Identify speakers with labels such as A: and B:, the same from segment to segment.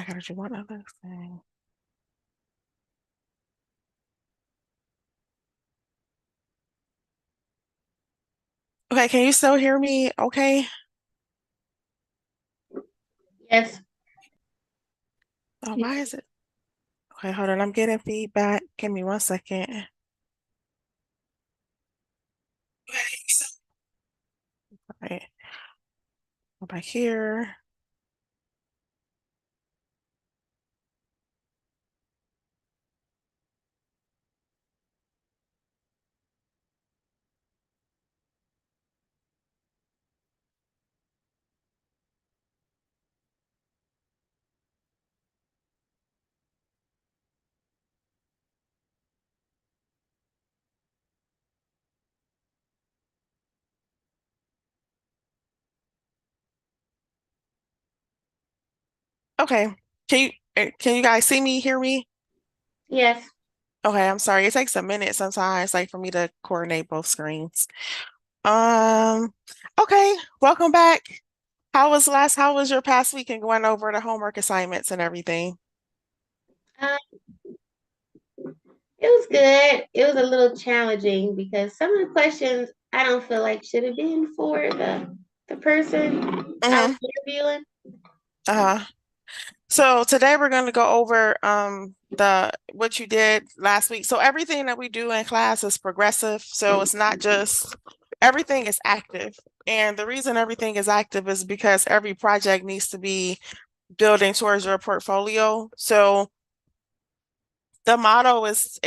A: gotta do one other thing. Okay, can you still hear me? Okay.
B: Yes.
A: Oh, why is it? Okay, hold on. I'm getting feedback. Give me 1 second. Okay, so, all right, go back here. Okay. Can you guys see me, hear me?
B: Yes.
A: Okay, I'm sorry. It takes a minute sometimes, like for me to coordinate both screens. Um, okay, welcome back. How was your past week and going over the homework assignments and everything?
B: Um, it was good. It was a little challenging because some of the questions I don't feel like should have been for the person I was
A: Mm-hmm.
B: interviewing.
A: Uh-huh. So today we're going to go over the what you did last week. So everything that we do in class is progressive. So it's not just everything is active. And the reason everything is active is because every project needs to be building towards your portfolio. So the motto is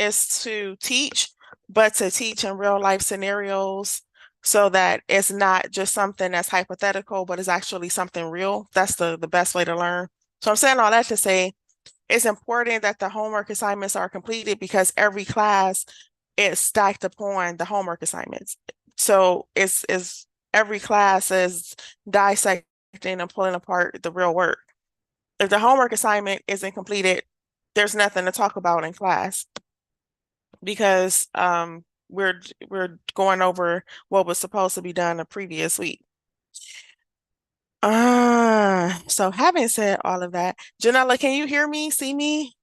A: to teach, but to teach in real life scenarios so that it's not just something that's hypothetical, but it's actually something real. That's the best way to learn. So I'm saying all that to say it's important that the homework assignments are completed because every class is stacked upon the homework assignments. So it's every class is dissecting and pulling apart the real work. If the homework assignment isn't completed, there's nothing to talk about in class because we're going over what was supposed to be done the previous week. So having said all of that, Janella, can you hear me, see me?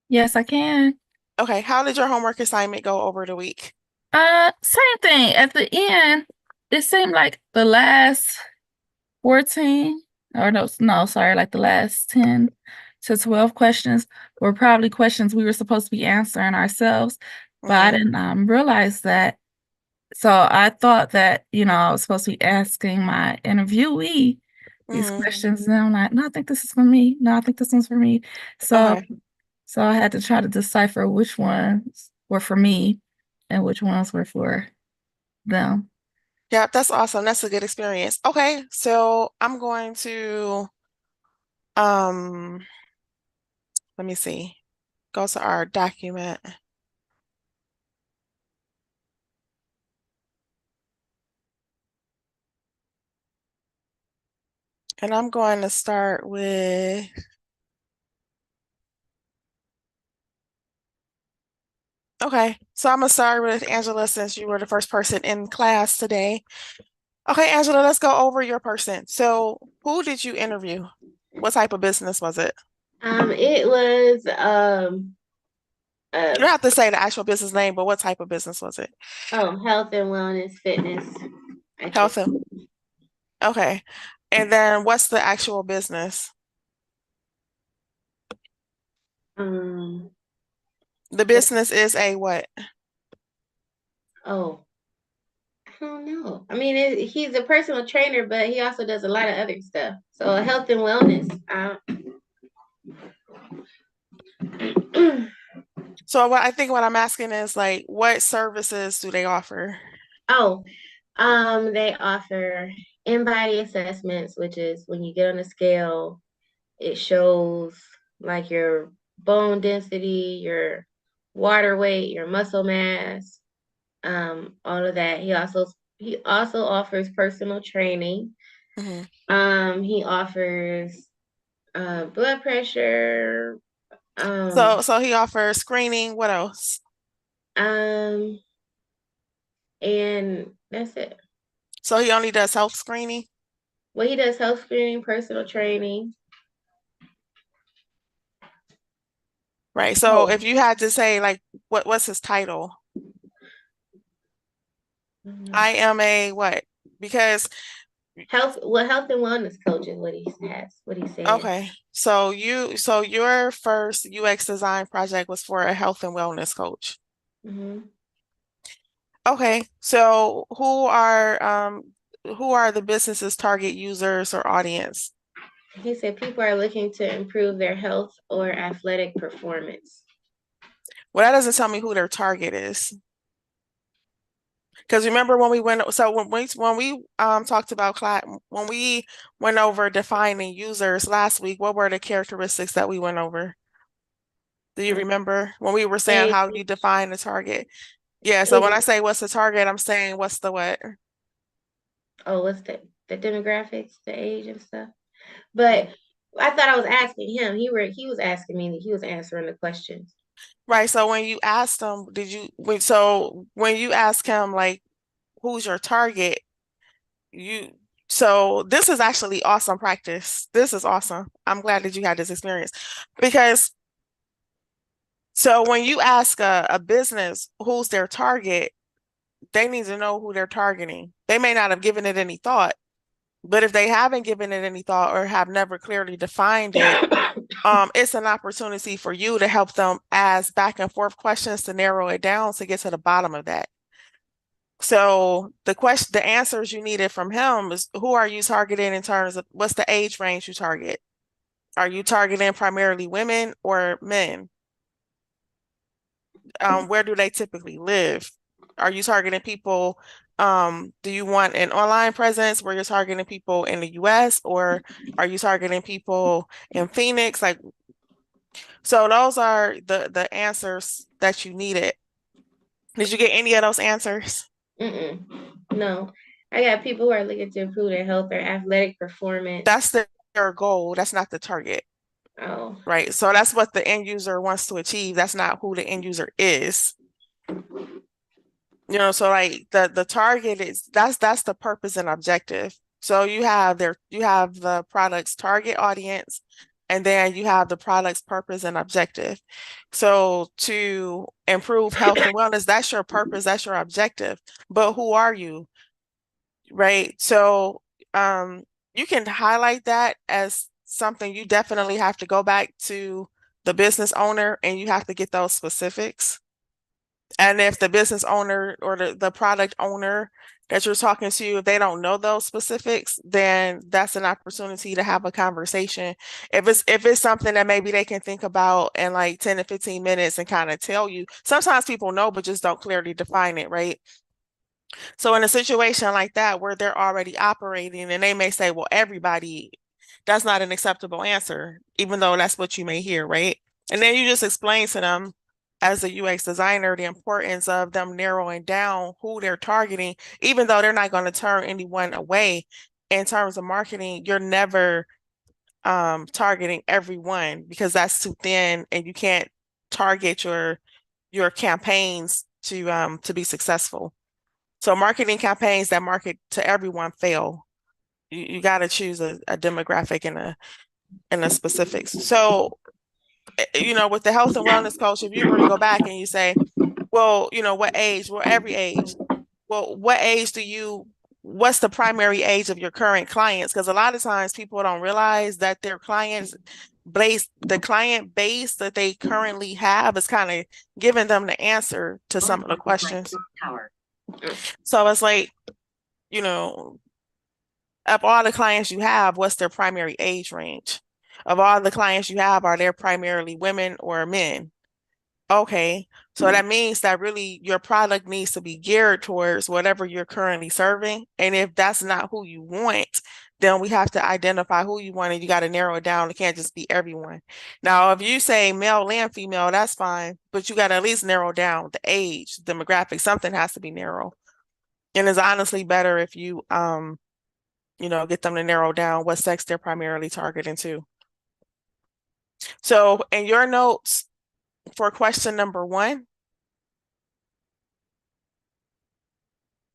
C: Yes, I can.
A: Okay, how did your homework assignment go over the week?
C: Same thing. At the end, it seemed like the last 14, or no, sorry, like the last 10 to 12 questions were probably questions we were supposed to be answering ourselves, but I
A: Mm-hmm.
C: didn't realize that. So I thought that, I was supposed to be asking my interviewee these
A: Mm-hmm.
C: questions, and I'm like, no, I think this is for me. No, I think this one's for me. So
A: Okay.
C: So I had to try to decipher which ones were for me and which ones were for them.
A: Yeah, that's awesome. That's a good experience. Okay, so I'm going to um let me see. Go to our document. And I'm going to start with okay, so I'm gonna start with Angela since you were the first person in class today. Okay, Angela, let's go over your person. So, who did you interview? What type of business was it?
B: It was
A: You
B: uh
A: don't have to say the actual business name, but what type of business was it?
B: health and wellness fitness. I
A: Health
B: think.
A: and okay. And then what's the actual business?
B: Um
A: The
B: the,
A: business is a what?
B: oh, I don't know. I mean, he's a personal trainer, but he also does a lot of other stuff. So health and wellness.
A: So what I think what I'm asking is like what services do they offer?
B: Oh, they offer in-body assessments, which is when you get on the scale, it shows like your bone density, your water weight, your muscle mass, all of that. He also offers personal training.
A: Mhm.
B: He offers blood pressure,
A: So he offers screening. What else?
B: um, and that's it.
A: So he only does health screening.
B: Well, he does health screening, personal training.
A: Right. So if you had to say like what's his title? I am a what? Because
B: health and wellness coach is what he has, what he said.
A: okay. So your first UX design project was for a health and wellness coach.
B: Mm-hmm.
A: Okay. So who are the business's target users or audience?
B: He said people are looking to improve their health or athletic performance.
A: Well, that doesn't tell me who their target is. Because remember when we went, so when we talked about class, when we went over defining users last week, what were the characteristics that we went over? Do you remember when we were saying
B: Age.
A: how you define the target? Yeah, so when I
B: Age.
A: say what's the target, I'm saying what's the what?
B: Oh, what's the demographics, the age and stuff. But I thought I was asking him. He was asking me. He was answering the questions.
A: Right. So when you asked him, so when you ask him like who's your target, you so this is actually awesome practice. This is awesome. I'm glad that you had this experience because so when you ask a business who's their target, they need to know who they're targeting. They may not have given it any thought, but if they haven't given it any thought or have never clearly defined it, it's an opportunity for you to help them ask back and forth questions to narrow it down to get to the bottom of that. So the answers you needed from him is who are you targeting in terms of what's the age range you target? Are you targeting primarily women or men? Where do they typically live? Are you targeting people? Do you want an online presence where you're targeting people in the US or are you targeting people in Phoenix? Like, so those are the answers that you needed. Did you get any of those answers?
B: Mm-mm. No, I got people who are looking to improve their health or athletic performance.
A: That's their goal. That's not the target,
B: Oh,
A: right? So that's what the end user wants to achieve. That's not who the end user is. So like the target is that's the purpose and objective. So you have the product's target audience and then you have the product's purpose and objective. So to improve health and wellness, that's your purpose, that's your objective. But who are you? Right? So you can highlight that as something you definitely have to go back to the business owner and you have to get those specifics. And if the business owner or the product owner that you're talking to, if they don't know those specifics, then that's an opportunity to have a conversation. If it's something that maybe they can think about in like 10 to 15 minutes and kind of tell you. Sometimes people know, but just don't clearly define it, right? So in a situation like that where they're already operating and they may say, well, everybody, that's not an acceptable answer, even though that's what you may hear, right? And then you just explain to them as a UX designer the importance of them narrowing down who they're targeting, even though they're not going to turn anyone away. In terms of marketing, you're never targeting everyone because that's too thin and you can't target your campaigns to be successful. So marketing campaigns that market to everyone fail. You got to choose a demographic and a specifics. So, with the health and wellness coach, if you were to go back and you say, well, what age? Well, every age. Well, what's the primary age of your current clients? Because a lot of times people don't realize that the client base that they currently have is kind of giving them the answer to some of the questions. So it's like, you know, of all the clients you have, what's their primary age range? Of all the clients you have, are they primarily women or men? Okay, so that means that really your product needs to be geared towards whatever you're currently serving. And if that's not who you want, then we have to identify who you want and you got to narrow it down. It can't just be everyone. Now, if you say male and female, that's fine, but you got to at least narrow down the age, demographic, something has to be narrow. And it's honestly better if you get them to narrow down what sex they're primarily targeting to. So in your notes for question number 1,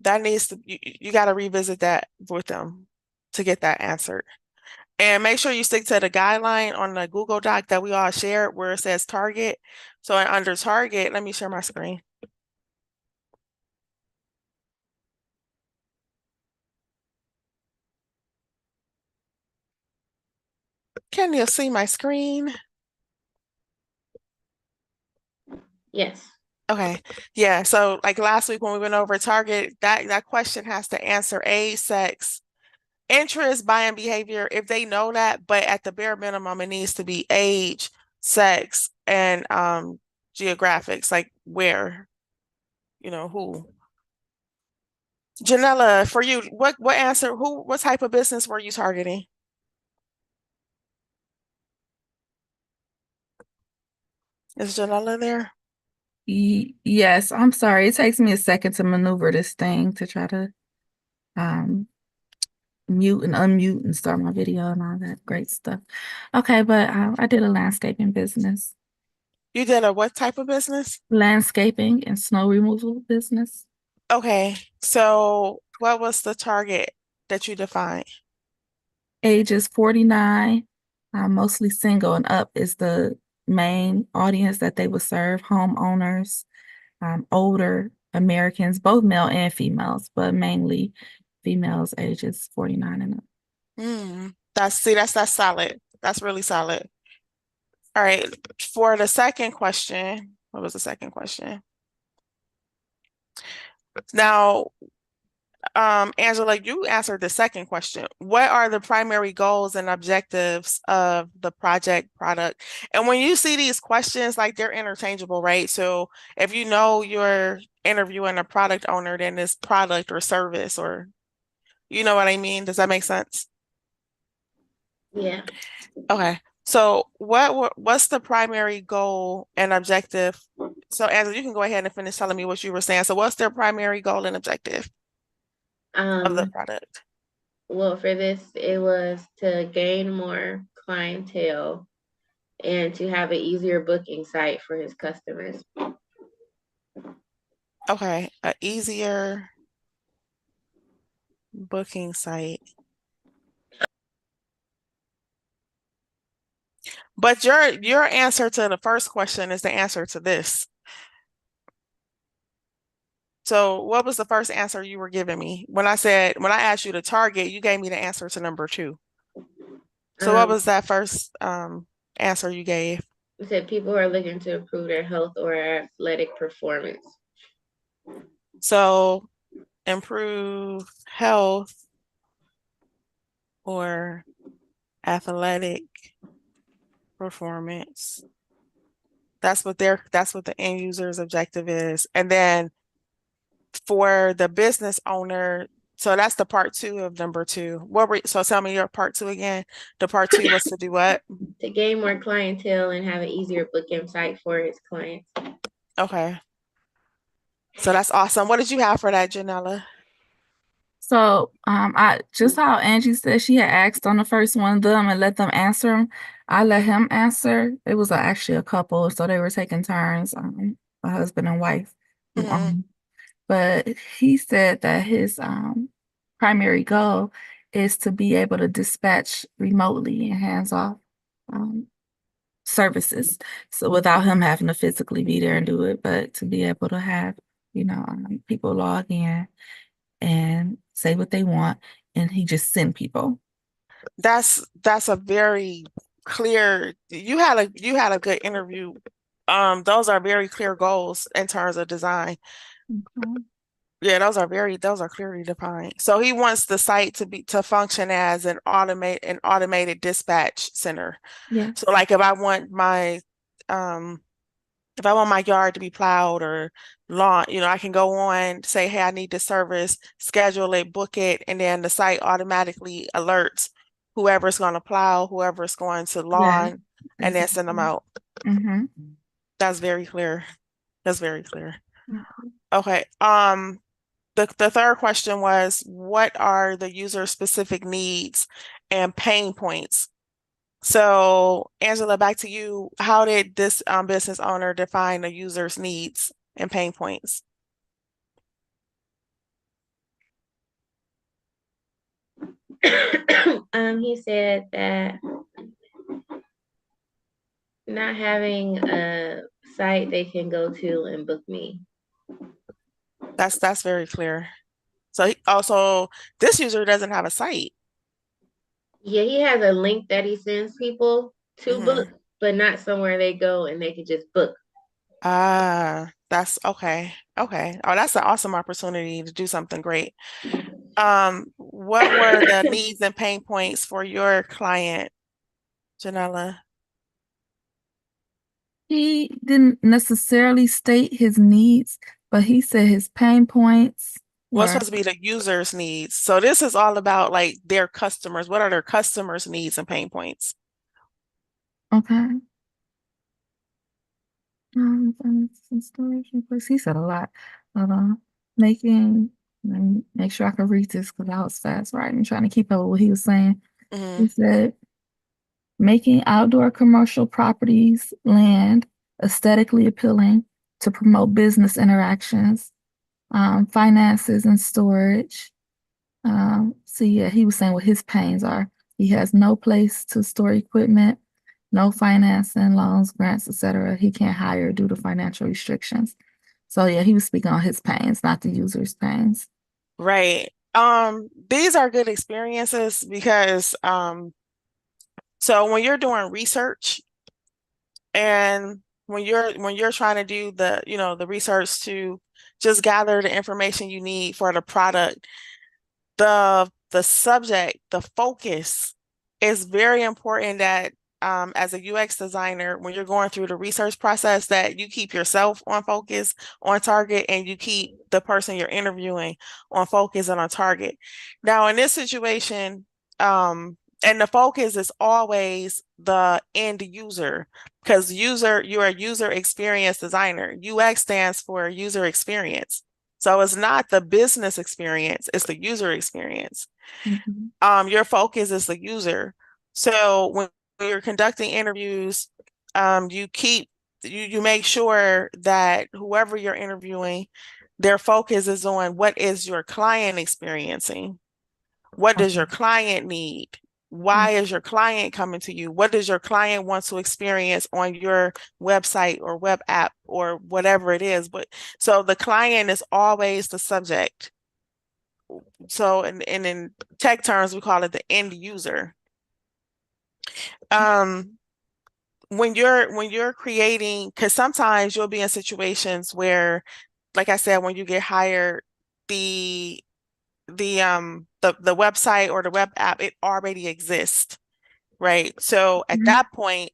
A: that needs to you got to revisit that with them to get that answered. And make sure you stick to the guideline on the Google Doc that we all shared where it says target. So under target, let me share my screen. Can you see my screen?
B: Yes.
A: Okay. Yeah. So like last week when we went over target, that question has to answer age, sex, interest, buying behavior if they know that, but at the bare minimum, it needs to be age, sex, and geographics, like where, who. Janella, for you, what answer, what type of business were you targeting? Is Janella there?
C: Yes, I'm sorry. It takes me a second to maneuver this thing to try to um mute and unmute and start my video and all that great stuff. Okay, but I did a landscaping business.
A: You did a what type of business?
C: Landscaping and snow removal business.
A: Okay, so what was the target that you defined?
C: Age is 49, mostly single and up is the main audience that they would serve, homeowners, older Americans, both male and females, but mainly females ages 49 and up.
A: That's solid. That's really solid. All right, for the second question, what was the second question? Now, Angela, you answered the second question. What are the primary goals and objectives of the project product? And when you see these questions, like they're interchangeable, right? So if you know you're interviewing a product owner, then it's product or service, or you know what I mean? Does that make sense?
B: Yeah.
A: Okay. So what's the primary goal and objective? So Angela, you can go ahead and finish telling me what you were saying. So what's their primary goal and objective of the
B: Um,
A: product?
B: well, for this, it was to gain more clientele and to have an easier booking site for his customers.
A: Okay, a easier booking site. But your answer to the first question is the answer to this. So what was the first answer you were giving me? When I asked you to target, you gave me the answer to number two. So what
B: Um,
A: was that first answer you gave?
B: it said people who are looking to improve their health or athletic performance.
A: So improve health or athletic performance. That's what the end user's objective is. And then for the business owner, so that's the part two of number two. So tell me your part two again. The part two was to do what?
B: To gain more clientele and have an easier booking site for his clients.
A: Okay. So that's awesome. What did you have for that, Janella?
C: So I just how Angie said she had asked on the first one of them and let them answer them. I let him answer. It was actually a couple, so they were taking turns, a husband and wife.
A: Hmm.
C: But he said that his primary goal is to be able to dispatch remotely and hands off um, services. So without him having to physically be there and do it, but to be able to have, people log in and say what they want, and he just send people.
A: That's a very clear. You had a good interview. Those are very clear goals in terms of design.
C: Okay.
A: Yeah, those are clearly defined. So he wants the site to function as an automated dispatch center.
C: Yeah.
A: So like um if I want my yard to be plowed or lawn, I can go on, say, hey, I need this service, schedule it, book it, and then the site automatically alerts whoever's going to plow, whoever's going to
C: Yeah.
A: lawn, and then send them out.
C: Mm-hmm.
A: That's very clear. That's very clear.
C: Mm-hmm.
A: Okay. The third question was, what are the user specific needs and pain points? So, Angela, back to you. How did this business owner define the user's needs and pain points?
B: He said that not having a site they can go to and book me.
A: That's very clear. So also, this user doesn't have a site.
B: Yeah, he has a link that he sends people to
A: Hmm.
B: book, but not somewhere they go and they can just book.
A: Ah, that's okay. Okay. Oh, that's an awesome opportunity to do something great. What were the needs and pain points for your client, Janella?
C: He didn't necessarily state his needs, but he said his pain points
A: What's
C: were
A: supposed to be the user's needs? So this is all about like their customers. What are their customers' needs and pain points?
C: okay. Some storage in place. He said a lot. Uh, making, let me make sure I can read this because I was fast writing, trying to keep up with what he was saying.
A: Hmm.
C: He said, making outdoor commercial properties land aesthetically appealing to promote business interactions, finances and storage. So yeah, he was saying what his pains are. He has no place to store equipment, no financing, loans, grants, etc. He can't hire due to financial restrictions. So yeah, he was speaking on his pains, not the user's pains.
A: Right. These are good experiences because so when you're doing research and when you're trying to do the research to just gather the information you need for the product, the subject, the focus is very important that as a UX designer, when you're going through the research process, that you keep yourself on focus, on target, and you keep the person you're interviewing on focus and on target. Now, in this situation, and the focus is always the end user because you're a user experience designer. UX stands for user experience. So it's not the business experience, it's the user experience.
C: Mhm.
A: Your focus is the user. So when you're conducting interviews, you keep you make sure that whoever you're interviewing, their focus is on what is your client experiencing? What does your client need? Why is your client coming to you? What does your client want to experience on your website or web app or whatever it is? But so the client is always the subject. So and in tech terms, we call it the end user. Um, when you're creating, because sometimes you'll be in situations where, like I said, when you get hired, the the website or the web app, it already exists, right? So at
C: Mhm.
A: that point,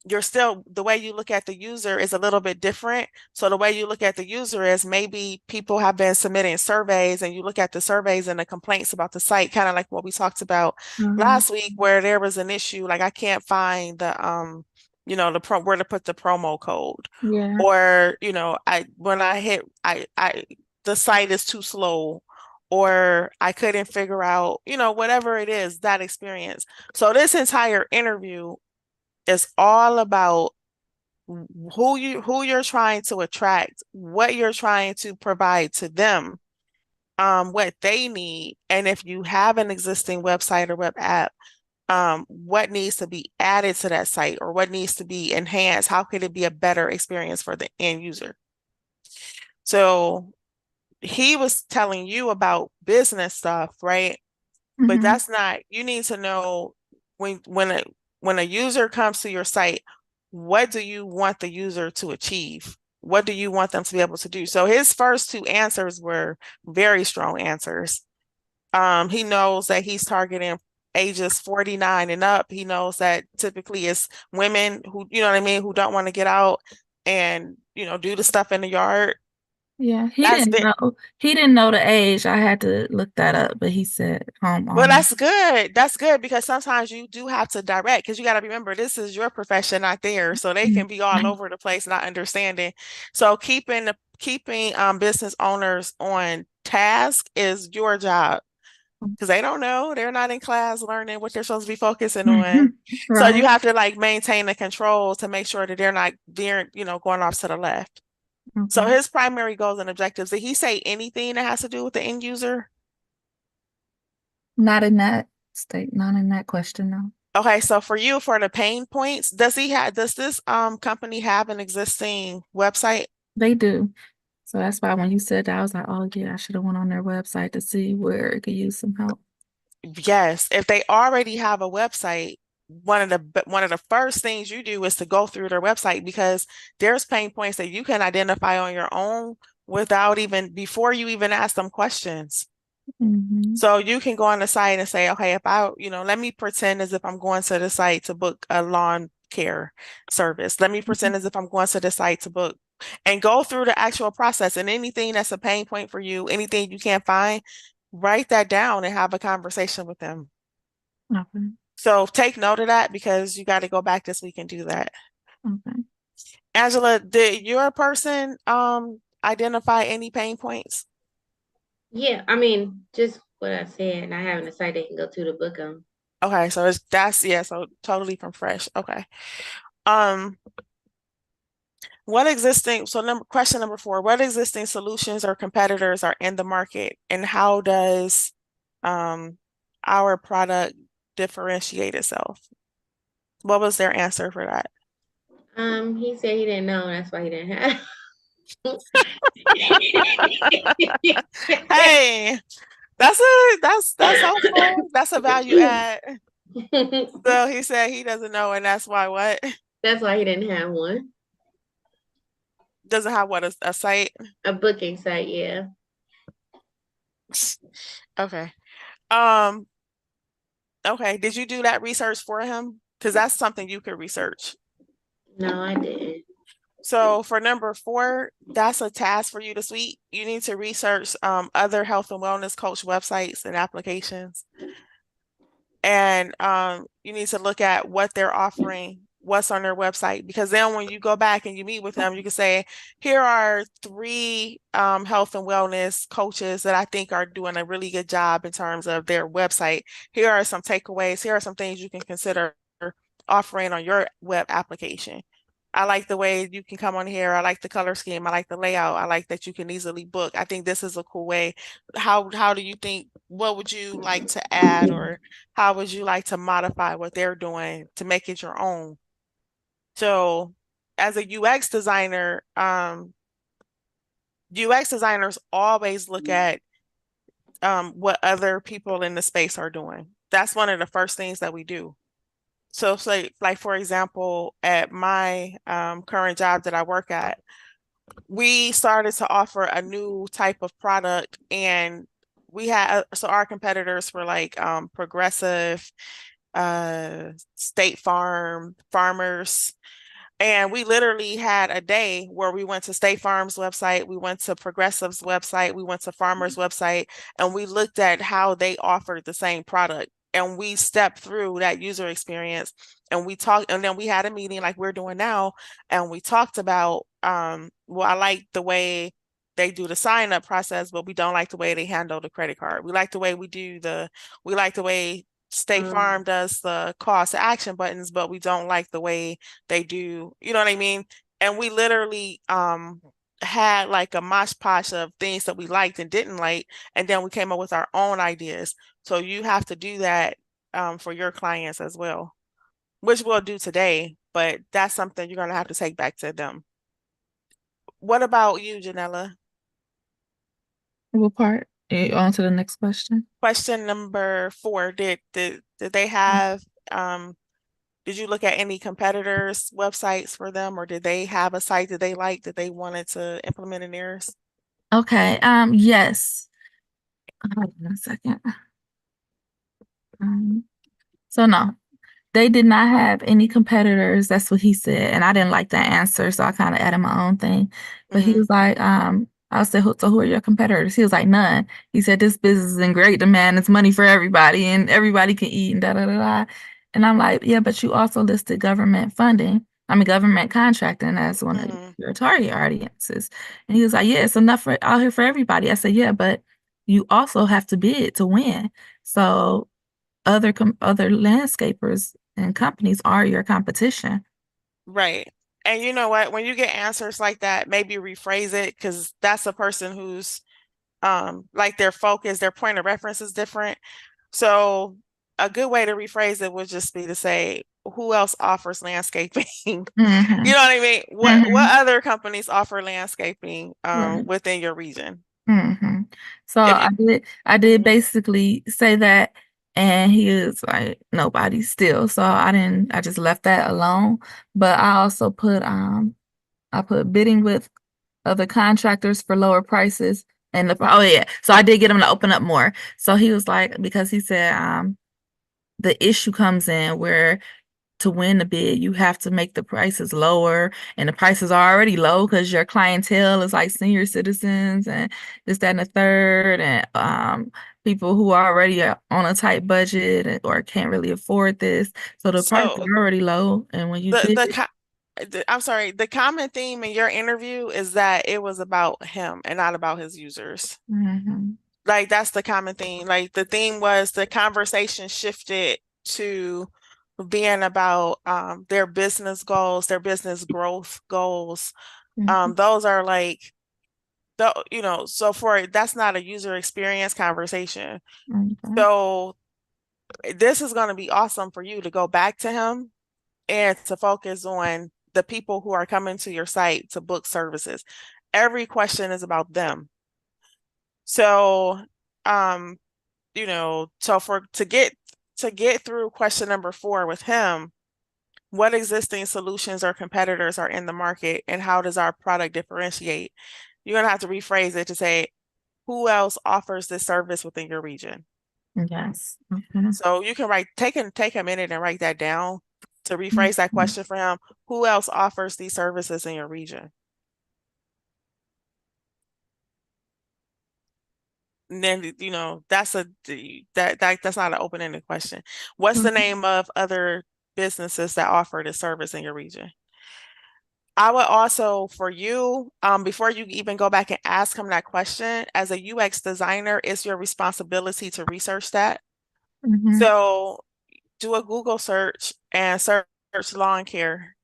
A: you're still the way you look at the user is a little bit different. So the way you look at the user is maybe people have been submitting surveys and you look at the surveys and the complaints about the site, kind of like what we talked about
C: Uh-huh.
A: last week, where there was an issue, like I can't find the where to put the promo code.
C: Yeah.
A: Or, I when I hit I the site is too slow, or I couldn't figure out, whatever it is, that experience. So this entire interview is all about who you're trying to attract, what you're trying to provide to them, what they need, and if you have an existing website or web app, what needs to be added to that site or what needs to be enhanced. How could it be a better experience for the end user? So he was telling you about business stuff, right? But
C: Hmm.
A: that's not, you need to know when a user comes to your site, what do you want the user to achieve? What do you want them to be able to do? So his first two answers were very strong answers. He knows that he's targeting ages 49 and up. He knows that typically it's women who, you know what I mean, who don't want to get out and, do the stuff in the yard.
C: Yeah,
A: That's the
C: he didn't know the age. I had to look that up, but he said
A: Well,
C: homeowner.
A: that's good. That's good because sometimes you do have to direct because you got to remember this is your profession, not theirs. So they can be all over the place, not understanding. So keeping business owners on task is your job because they don't know. They're not in class learning what they're supposed to be focusing on. So you
C: Right.
A: have to like maintain the control to make sure that they're not veering, going off to the left. So
C: Okay.
A: his primary goals and objectives, did he say anything that has to do with the end user?
C: Not in that. state none in that question, no.
A: Okay, so for you, for the pain points, does this company have an existing website?
C: They do. So that's why when you said that, I was like, oh yeah, I should have went on their website to see where it could use some help.
A: Yes, if they already have a website, one of the first things you do is to go through their website because there's pain points that you can identify on your own without even before you even ask them questions.
C: Mhm.
A: So you can go on the site and say, okay, if I, let me pretend as if I'm going to the site to book a lawn care service. Let me pretend as if I'm going to the site to book and go through the actual process and anything that's a pain point for you, anything you can't find, write that down and have a conversation with them.
C: Okay.
A: So take note of that because you got to go back this week and do that.
C: Okay.
A: Angela, did your person identify any pain points?
B: Yeah, I mean, just what I said, not having a site they can go to book them.
A: Okay, so so totally from fresh. Okay. Um, question number 4, what existing solutions or competitors are in the market and how does um our product differentiate itself? What was their answer for that?
B: He said he didn't know, that's why he didn't have.
A: Hey, that's helpful. That's a value add. So he said he doesn't know, and that's why what?
B: That's why he didn't have one.
A: Doesn't have what a site.
B: A booking site, yeah.
A: Okay. Um, okay. Did you do that research for him? Because that's something you could research.
B: No, I didn't.
A: So for number 4, that's a task for you this week. You need to research other health and wellness coach websites and applications. And you need to look at what they're offering, what's on their website, because then when you go back and you meet with them, you can say, here are 3 health and wellness coaches that I think are doing a really good job in terms of their website. Here are some takeaways. Here are some things you can consider offering on your web application. I like the way you can come on here. I like the color scheme. I like the layout. I like that you can easily book. I think this is a cool way. How do you think, what would you like to add or how would you like to modify what they're doing to make it your own? So as a UX designer, UX designers always look at what other people in the space are doing. That's one of the first things that we do. So say like for example, at my current job that I work at, we started to offer a new type of product and we had so our competitors were like Progressive, State Farm, Farmers, and we literally had a day where we went to State Farm's website, we went to Progressive's website, we went to Farmer's website, and we looked at how they offered the same product. And we stepped through that user experience and we talked, and then we had a meeting like we're doing now, and we talked about, well, I like the way they do the sign up process, but we don't like the way they handle the credit card. We like the way we like the way State Farm does the call to action buttons, but we don't like the way they do, you know what I mean? And we literally had like a mosh posh of things that we liked and didn't like, and then we came up with our own ideas. So you have to do that for your clients as well, which we'll do today, but that's something you're gonna have to take back to them. What about you, Janella?
C: What part? On to the next question.
A: Question number 4, did they have did you look at any competitors' websites for them, or did they have a site that they liked that they wanted to implement in theirs?
C: Okay. Yes. Hold on a second. Um, so no, they did not have any competitors. That's what he said. And I didn't like that answer. So I kind of added my own thing. But he
A: Mm-hmm.
C: was like, I said, so who are your competitors? He was like, none. He said, this business is in great demand. It's money for everybody and everybody can eat and da da da da. And I'm like, yeah, but you also listed government funding. I mean, government contracting as one of
A: Mm-hmm.
C: your target audiences. And he was like, yeah, it's enough for out here for everybody. I said, yeah, but you also have to bid to win. So other landscapers and companies are your competition.
A: Right. And you know what? When you get answers like that, maybe rephrase it because that's a person who's like their focus, their point of reference is different. So a good way to rephrase it would just be to say, who else offers landscaping? You
C: Mm-hmm.
A: know what I mean? What
C: Mm-hmm.
A: other companies offer landscaping
C: Right.
A: within your region?
C: Mm-hmm. So
A: If you
C: I did
A: Mhm.
C: basically say that, and he was like, nobody still. So I just left that alone. But I put bidding with other contractors for lower prices. And oh yeah, so I did get him to open up more. So he was like, because he said the issue comes in where to win the bid, you have to make the prices lower, and the prices are already low because your clientele is like senior citizens and this, that, and the third, and people who are already on a tight budget or can't really afford this. So the prices
A: so
C: are already low, and when you
A: the
C: bid,
A: the, I'm sorry, the common theme in your interview is that it was about him and not about his users.
C: mhm,
A: Like that's the common theme. Like the theme was the conversation shifted to being about their business goals, their business growth goals.
C: mhm,
A: Those are like so for that's not a user experience conversation.
C: okay,
A: So this is going to be awesome for you to go back to him and to focus on the people who are coming to your site to book services. Every question is about them. So, um, so for to get through question number 4 with him, what existing solutions or competitors are in the market and how does our product differentiate? You're gonna have to rephrase it to say, who else offers this service within your region?
C: yes, okay,
A: So you can take a minute and write that down to rephrase that
C: mhm,
A: question for him. Who else offers these services in your region? And then that's not an open-ended question. What's the
C: mhm,
A: name of other businesses that offer this service in your region? I would also, for you, before you even go back and ask him that question, as a UX designer, it's your responsibility to research that.
C: mhm,
A: So do a Google search and search lawn care,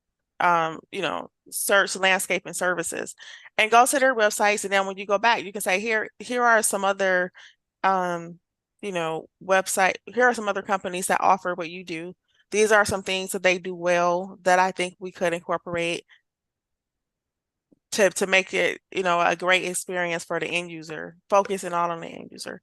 A: search landscaping services and go to their websites. And then when you go back, you can say, here are some other, here are some other companies that offer what you do. These are some things that they do well that I think we could incorporate to make it, a great experience for the end user, focusing all on the end user.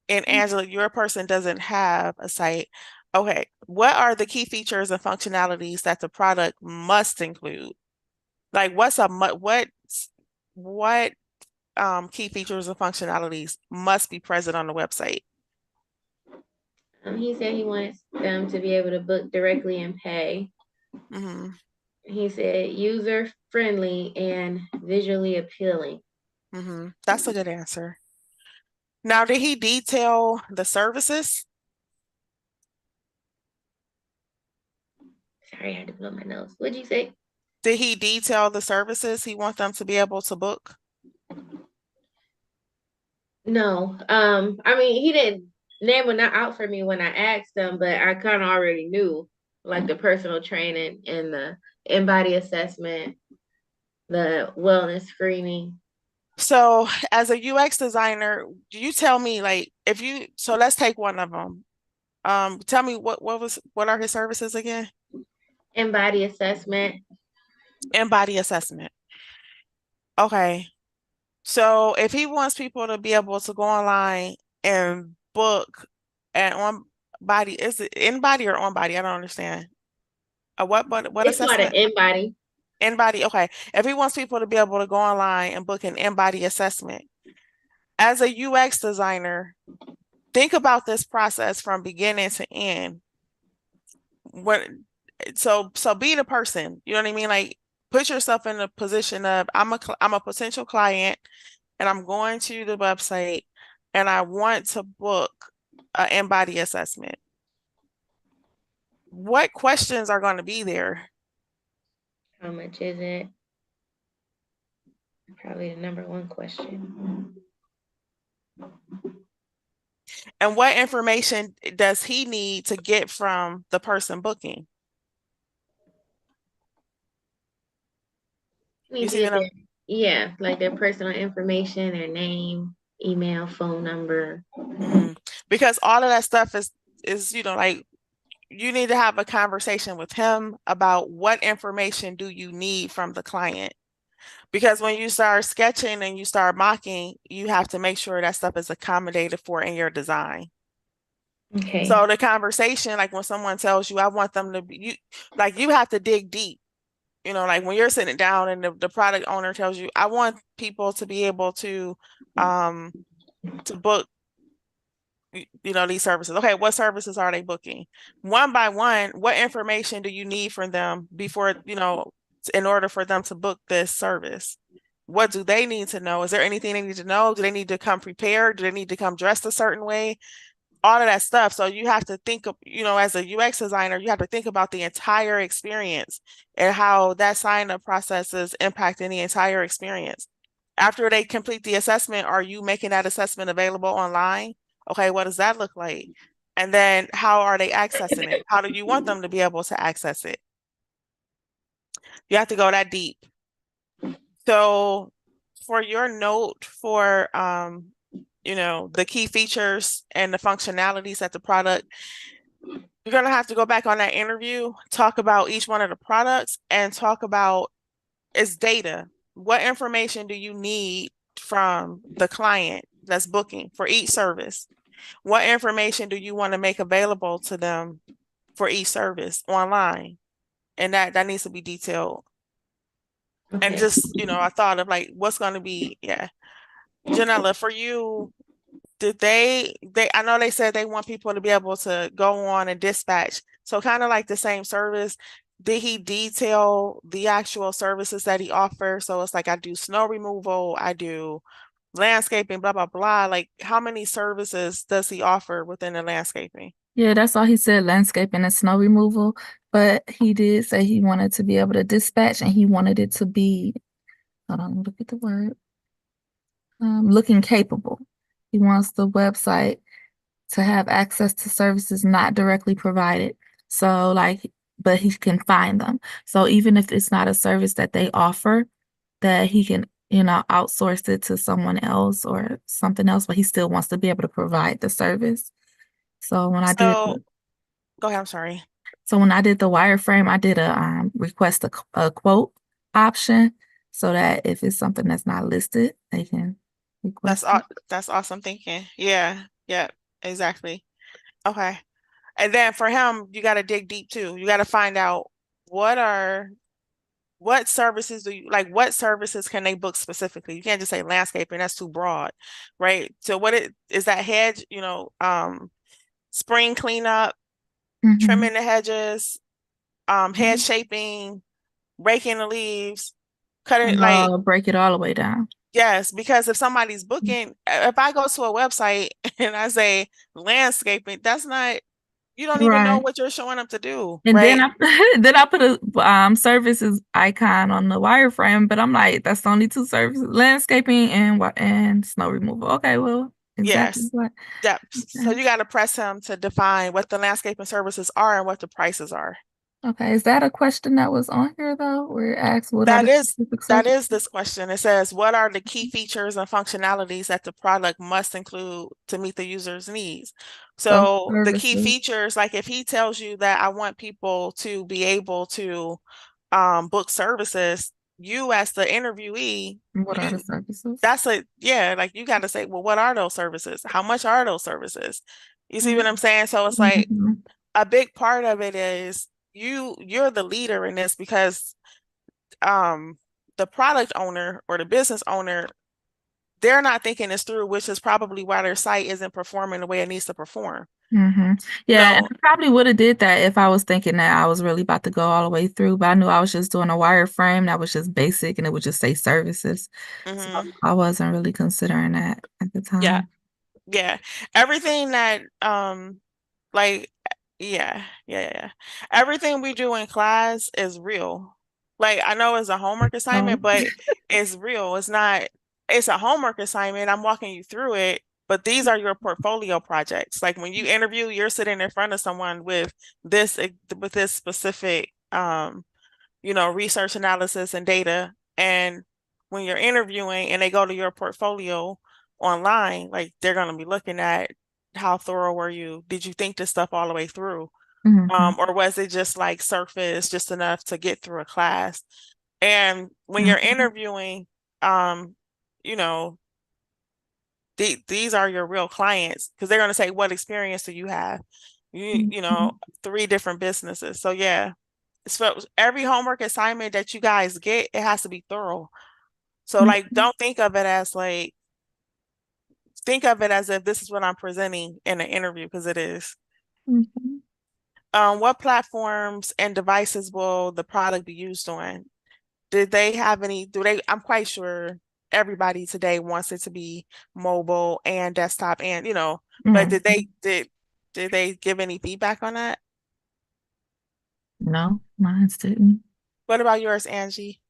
A: And Angela, your person doesn't have a site. Okay, what are the key features and functionalities that the product must include? Like what key features and functionalities must be present on the website?
B: He said he wants them to be able to book directly and pay.
A: Hmm.
B: He said user friendly and visually appealing.
A: That's a good answer. Now, did he detail the services?
B: Sorry, I had to blow my nose. What'd you say?
A: Did he detail the services he wants them to be able to book?
B: No. I mean, he didn't name it out for me when I asked him, but I kind of already knew, like the personal training and the in-body assessment, the wellness screening.
A: So, as a UX designer, you tell me like so let's take one of them. Tell me what are his services again?
B: In-body assessment.
A: In-body assessment. Okay. So if he wants people to be able to go online and book an on body, is it in body or on body? I don't understand. What
B: It's called an
A: assessment?
B: in-body.
A: In body. Okay. If he wants people to be able to go online and book an in body assessment, as a UX designer, think about this process from beginning to end. What so be the person, you know what I mean? Like put yourself in the position of I'm a potential client and I'm going to the website and I want to book an in-body assessment. What questions are going to be there?
B: How much is it? Probably the number one question.
A: And what information does he need to get from the person booking?
B: You
A: You
B: need to
A: see
B: get
A: what I'm
B: yeah, like their personal information, their name, email, phone number.
A: Mhm. Because all of that stuff is, like you need to have a conversation with him about what information do you need from the client. Because when you start sketching and you start mocking, you have to make sure that stuff is accommodated for in your design.
B: Okay.
A: So the conversation, like when someone tells you, I want them to be, you have to dig deep. Like when you're sitting down and the product owner tells you, I want people to be able um, to book, these services. Okay, what services are they booking? One by one, what information do you need from them before, in order for them to book this service? What do they need to know? Is there anything they need to know? Do they need to come prepared? Do they need to come dressed a certain way? All of that stuff. So you have to think of, as a UX designer, you have to think about the entire experience and how that sign up process is impacting the entire experience. After they complete the assessment, are you making that assessment available online? Okay, what does that look like? And then how are they accessing it? How do you want them to be able to access it? You have to go that deep. So for your note for the key features and the functionalities that the product, you're going to have to go back on that interview, talk about each one of the products and talk about its data. What information do you need from the client that's booking for each service? What information do you want to make available to them for each service online? And that needs to be detailed. And
B: Okay.
A: just, I thought of like what's going to be, yeah. Janella, for you, did I know they said they want people to be able to go on and dispatch. So kind of like the same service. Did he detail the actual services that he offers? So it's like I do snow removal, I do landscaping, blah, blah, blah. Like how many services does he offer within the landscaping?
C: Yeah, that's all he said, landscaping and snow removal. But he did say he wanted to be able to dispatch and he wanted it to be, hold on, look at the word, looking capable. He wants the website to have access to services not directly provided. So like, but he can find them. So even if it's not a service that they offer, that he can, outsource it to someone else or something else, but he still wants to be able to provide the service. So when I did,
A: So go ahead, I'm sorry.
C: so when I did the wireframe, I did a request a quote option so that if it's something that's not listed, they can
A: That's
C: request
A: all
C: it.
A: that's awesome thinking. Yeah, yeah, exactly. Okay. And then for him, you got to dig deep too. You got to find out what are what services do you like, what services can they book specifically? You can't just say landscaping, that's too broad, right? So what it is, that hedge, spring cleanup,
C: Mm-hmm.
A: trimming the hedges, hedge shaping, raking the leaves, cutting, like,
C: Break it all the way down.
A: yes, because if somebody's booking, if I go to a website and I say landscaping, that's not, you don't even know
C: Right.
A: what you're showing up to do,
C: And then
A: right?
C: I then I put a services icon on the wireframe, but I'm like, that's the only two services: landscaping and snow removal. Okay, well, exactly
A: Yes.
C: what.
A: Yep. So you got to press him to define what the landscaping services are and what the prices are.
C: Okay, is that a question that was on here though, where it asks what are
A: That
C: the
A: is
C: specific
A: that
C: services?
A: is this question. It says, what are the key features and functionalities that the product must include to meet the user's needs?
C: So
A: So the key
C: services.
A: features, like if he tells you that I want people to be able to book services, you as the interviewee,
C: What are the
A: you
C: services?
A: that's yeah, like you got to say, well, what are those services? How much are those services? You see what I'm saying? So it's like
C: Mhm.
A: a big part of it is you're the leader in this because um the product owner or the business owner, they're not thinking this through, which is probably why their site isn't performing the way it needs to perform.
C: Mm-hmm.
A: You
C: Yeah, and
A: know,
C: I probably would have did that if I was thinking that I was really about to go all the way through, but I knew I was just doing a wireframe that was just basic and it would just say services. So
A: hmm
C: I wasn't really considering that at the
A: yeah,
C: time.
A: yeah. Everything that like yeah. Everything we do in class is real. Like I know it's a homework
C: Oh.
A: assignment, but it's real. It's not, it's a homework assignment. I'm walking you through it, but these are your portfolio projects. Like when you interview, you're sitting in front of someone this with this specific research analysis and data. And when you're interviewing and they go to your portfolio online, like they're going to be looking at how thorough were you? Did you think this stuff all the way through?
C: Mhm.
A: Or was it just like surface, just enough to get through a class? And when you're
C: Mhm.
A: interviewing, you know, these are your real clients because they're going to say, what experience do you have? You know,
C: Mhm.
A: 3 different businesses. So yeah, so every homework assignment that you guys get, it has to be thorough. So like,
C: Mhm.
A: don't think of it as like, think of it as if this is what I'm presenting in an interview because it is.
C: Mhm.
A: What platforms and devices will the product be used on? Did they have any, do they, I'm quite sure everybody today wants it to be mobile and desktop and, but
C: Mhm.
A: did they give any feedback on that?
C: No, mine didn't.
A: What about yours, Angie?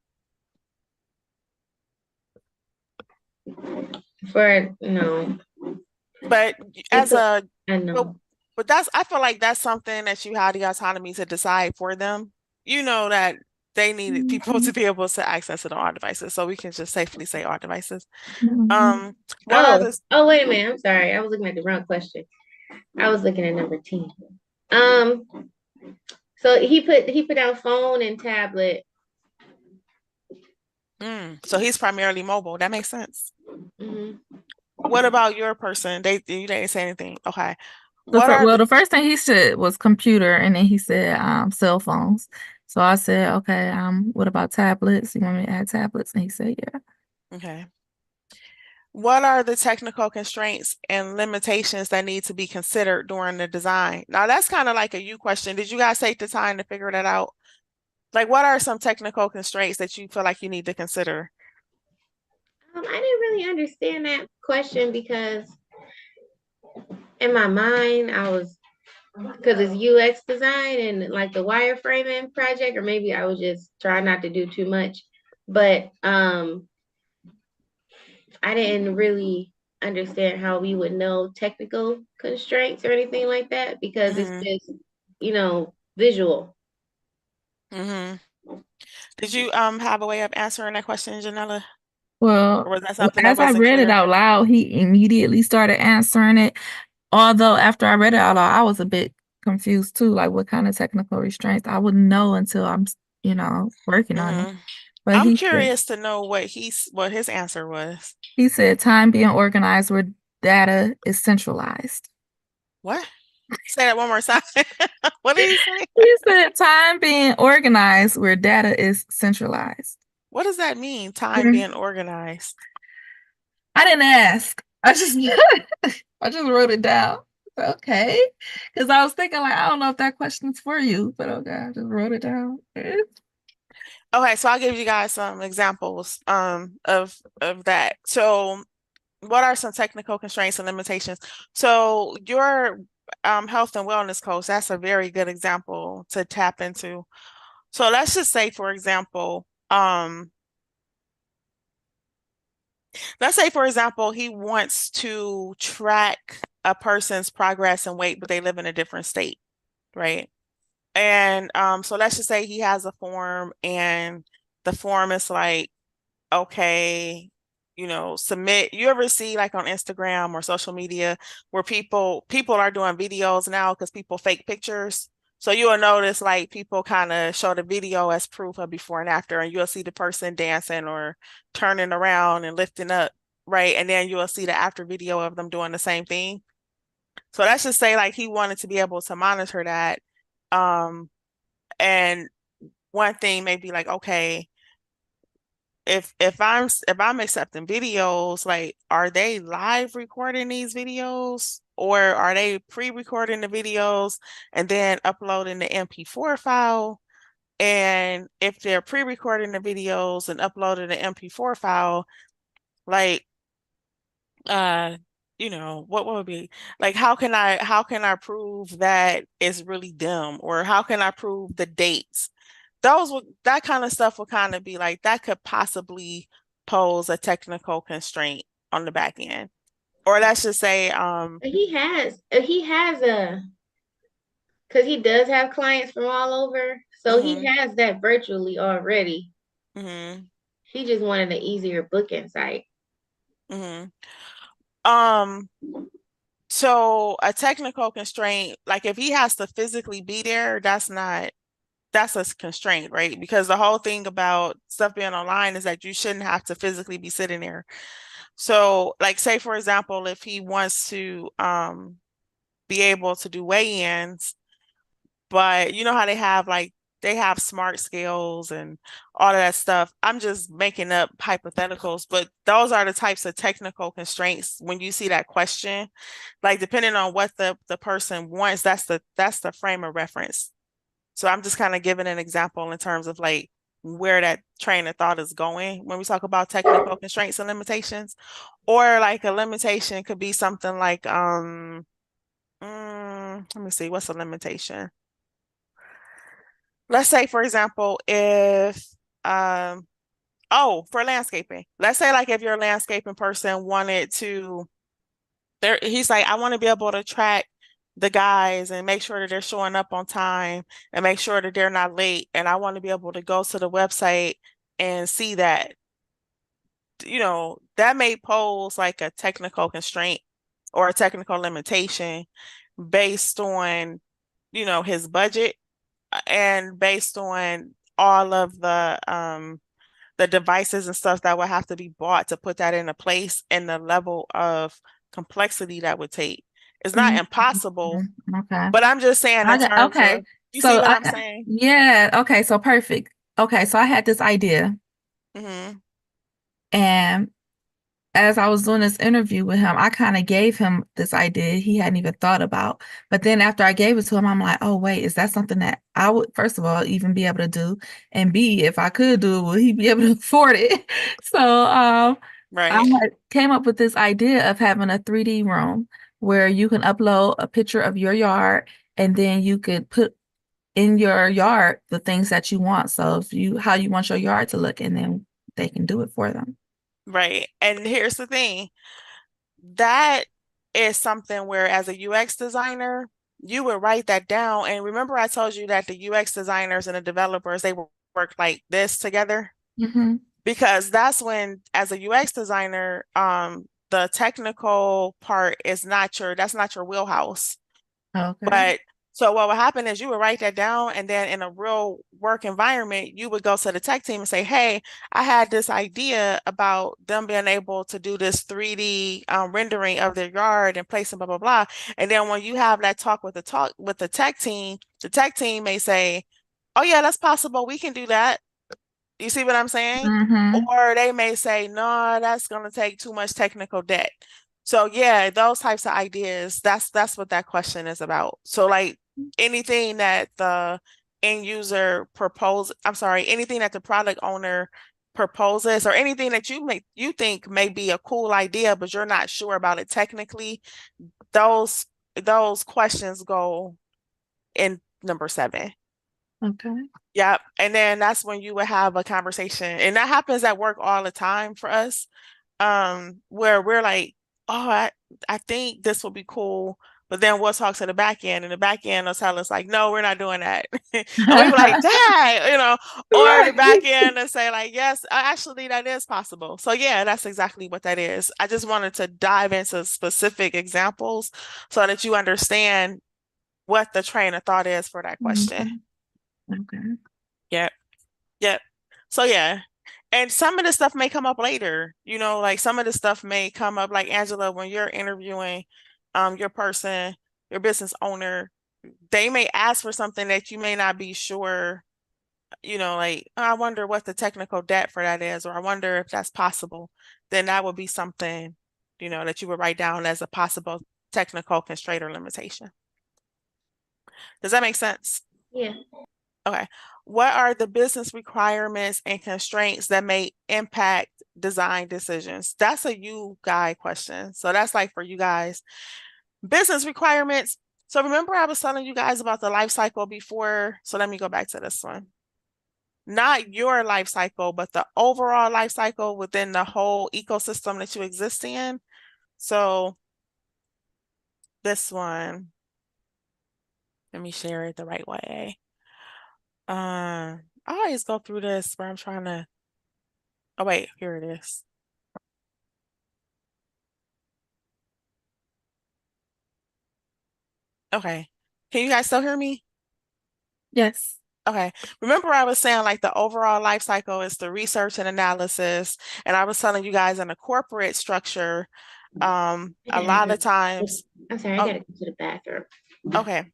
B: For no,
A: But
B: it
A: as
B: took.
A: a,
B: I
A: but,
B: know.
A: but that's, I feel like that's something that you have the autonomy to decide for them. You know that they needed people to
C: Mhm.
A: be able to access it on all devices. So we can just safely say all devices.
C: Mhm.
A: Um, what are
B: Oh,
A: the,
B: oh, wait a minute. I'm sorry. I was looking at the wrong question. I was looking at number 10. Um, so he put down phone and tablet.
A: so he's primarily mobile. That makes sense.
B: Hmm.
A: What about your person? You didn't say anything. Okay.
C: The
A: What
C: fir-
A: are
C: well,
A: the
C: the first thing he said was computer, and then he said cell phones. So I said, okay, what about tablets? You want me to add tablets? And he said, yeah.
A: okay. What are the technical constraints and limitations that need to be considered during the design? Now that's kind of like a you question. Did you guys take the time to figure that out? Like what are some technical constraints that you feel like you need to consider?
B: I didn't really understand that question because in my mind I was, because it's UX design and like the wireframing project, or maybe I was just trying not to do too much. But I didn't really understand how we would know technical constraints or anything like that because it's
A: Mm-hmm.
B: just, visual.
A: Mm-hmm. Did you have a way of answering that question, Janella? Or
C: Well,
A: was that something that
C: as I
A: wasn't
C: read it
A: clear?
C: out loud, he immediately started answering it. Although after I read it out loud, I was a bit confused too, like what kind of technical restraints. I wouldn't know until I'm working on it.
A: Mm-hmm.
C: But
A: I'm
C: he said
A: curious to know what his answer was.
C: he said time being organized where data is centralized.
A: What? Say that one more time. What did he say?
C: He said time being organized where data is centralized.
A: What does that mean? Time
C: Mhm.
A: being organized.
C: I didn't ask. I just I just wrote it down. Okay. Because I was thinking like, I don't know if that question's for you, but okay, I just wrote it down.
A: Okay, so I'll give you guys some examples of that. So what are some technical constraints and limitations? So your health and wellness coach, that's a very good example to tap into. So let's just say, for example, he wants to track a person's progress and weight, but they live in a different state, right? And so let's just say he has a form and the form is like, okay, submit. You ever see like on Instagram or social media where people are doing videos now because people fake pictures. So you will notice like people kind of show the video as proof of before and after, and you'll see the person dancing or turning around and lifting up, right? And then you will see the after video of them doing the same thing. So let's just say like he wanted to be able to monitor that. Um, and one thing may be like, okay, if I'm accepting videos, like are they live recording these videos or are they pre-recording the videos and then uploading the MP4 file? And if they're pre-recording the videos and uploading the MP4 file, like uh what would be like how can I prove that it's really them or how can I prove the dates? That kind of stuff would kind of be like that could possibly pose a technical constraint on the back end. Or let's just say,
B: He has a, because he does have clients from all over, so he
A: mhm,
B: has that virtually already.
A: mhm,
B: He just wanted an easier booking site.
A: mhm. Um, So a technical constraint, like if he has to physically be there, that's a constraint, right? Because the whole thing about stuff being online is that you shouldn't have to physically be sitting there. So, like, say for example, if he wants to be able to do weigh-ins, but you know how they have smart scales and all of that stuff. I'm just making up hypotheticals, but those are the types of technical constraints when you see that question. Like depending on what the person wants, that's the frame of reference. So I'm just kind of giving an example in terms of like where that train of thought is going when we talk about technical constraints and limitations. Or like a limitation could be something like let me see, what's a limitation? Let's say, for example, if for landscaping, let's say like if your landscaping person wanted to he's like, I want to be able to track the guys and make sure that they're showing up on time and make sure that they're not late. And I want to be able to go to the website and see that, that may pose like a technical constraint or a technical limitation based on, his budget and based on all of the devices and stuff that would have to be bought to put that into place and the level of complexity that would take. It's not
C: Mhm.
A: impossible,
C: Okay.
A: but I'm just saying in terms
C: Okay.
A: of, you see
C: So
A: what I'm saying?
C: yeah, okay, so perfect. Okay, so I had this idea,
A: Hmm.
C: and as I was doing this interview with him, I kind of gave him this idea he hadn't even thought about. But then after I gave it to him, I'm like, oh, wait, is that something that I would, first of all, even be able to do? And B, if I could do it, would he be able to afford it? So I
A: Right,
C: came up with this idea of having a 3D room where you can upload a picture of your yard and then you could put in your yard the things that you want. So if you how you want your yard to look, and then they can do it for them.
A: right. And here's the thing. That is something where as a UX designer, you would write that down. And remember I told you that the UX designers and the developers, they work like this together?
C: Mm-hmm.
A: Because that's when, as a UX designer, the technical part is that's not your wheelhouse.
C: Okay.
A: But so what would happen is you would write that down, and then in a real work environment, you would go to the tech team and say, "Hey, I had this idea about them being able to do this 3D rendering of their yard and place and blah blah blah." And then when you have that talk with the tech team may say, "Oh yeah, that's possible. We can do that." You see what I'm saying?
C: Mm-hmm.
A: Or they may say, no, that's going to take too much technical debt. So yeah, those types of ideas, that's what that question is about. So like anything that the end user I'm sorry, anything that the product owner proposes or anything that you think may be a cool idea, but you're not sure about it technically, those those questions go in number 7.
C: Okay.
A: Yep. And then that's when you would have a conversation. And that happens at work all the time for us. Where we're like, oh, I think this will be cool. But then we'll talk to the back end, and the back end will tell us, like, no, we're not doing that. And we were like, dang, or the back
C: Right.
A: end will say, like, yes, actually, that is possible. So, yeah, that's exactly what that is. I just wanted to dive into specific examples so that you understand what the train of thought is for that question.
C: Mhm. Okay.
A: Yep. Yep. So yeah. And some of the stuff may come up later, like some of the stuff may come up like Angela, when you're interviewing your person, your business owner, they may ask for something that you may not be sure, like, "Oh, I wonder what the technical debt for that is, or I wonder if that's possible." Then that would be something, that you would write down as a possible technical constraint or limitation. Does that make sense?
B: Yeah.
A: Okay. What are the business requirements and constraints that may impact design decisions? That's a you guy question. So that's like for you guys. Business requirements. So remember I was telling you guys about the life cycle before. So let me go back to this one. Not your life cycle, but the overall life cycle within the whole ecosystem that you exist in. So this one, let me share it the right way. I always go through this where I'm trying to, oh wait, here it is. Okay. Can you guys still hear me?
C: Yes.
A: Okay. Remember I was saying like the overall life cycle is the research and analysis, and I was telling you guys in a corporate structure,
B: I
A: a lot
B: gotta
A: of times,
B: I'm sorry, I
A: oh,
B: gotta go to the bathroom.
A: okay.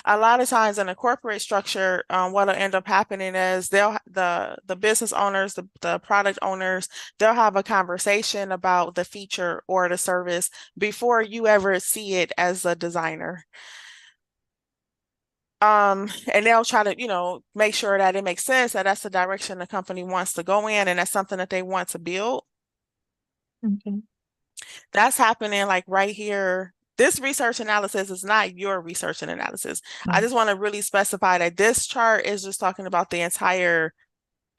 A: A lot of times in a corporate structure, what'll end up happening is the business owners, the product owners, they'll have a conversation about the feature or the service before you ever see it as a designer. And they'll try to, make sure that it makes sense, that that's the direction the company wants to go in, and that's something that they want to build.
C: Okay.
A: That's happening like right here. This research analysis is not your research and analysis. I
C: Oh,
A: just want to really specify that this chart is just talking about the entire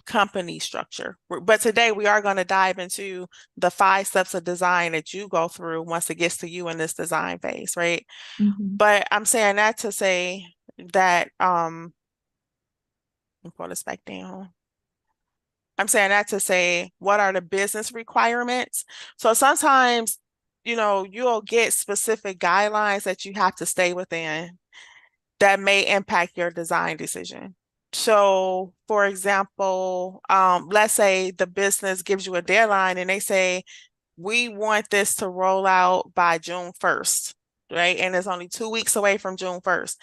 A: company structure. But today we are going to dive into the 5 steps of design that you go through once it gets to you in this design phase, right?
C: mhm.
A: But I'm saying that to say that let me pull this back down. I'm saying that to say, what are the business requirements? So sometimes, you'll get specific guidelines that you have to stay within that may impact your design decision. So, for example, let's say the business gives you a deadline and they say, we want this to roll out by June 1st, right? And it's only 2 weeks away from June 1st.